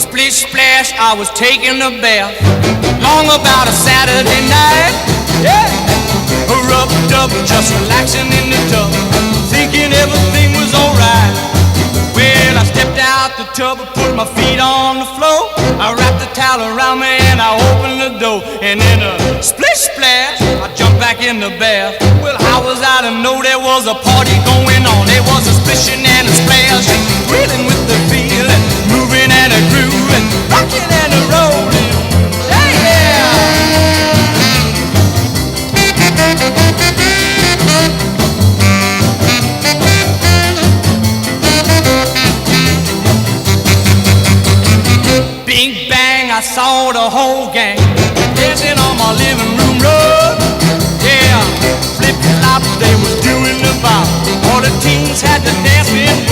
Splish splash, I was taking a bath. Long about a Saturday night. Yeah. Rubbed up, just relaxing in the tub, thinking everything was alright. Well, I stepped out the tub and put my feet on the floor. I wrapped the towel around me and I opened the door. And in a splish splash, I jumped back in the bath. Well, how was I to know there was a party going on? There was a splishing and a splash, reeling with the feeling, moving and a grooving, rocking and a rolling. Hey, yeah! Bing bang, I saw the whole gang dancing on my living room rug. Yeah, flip flop, they was doing the bop. All the teens had to dance in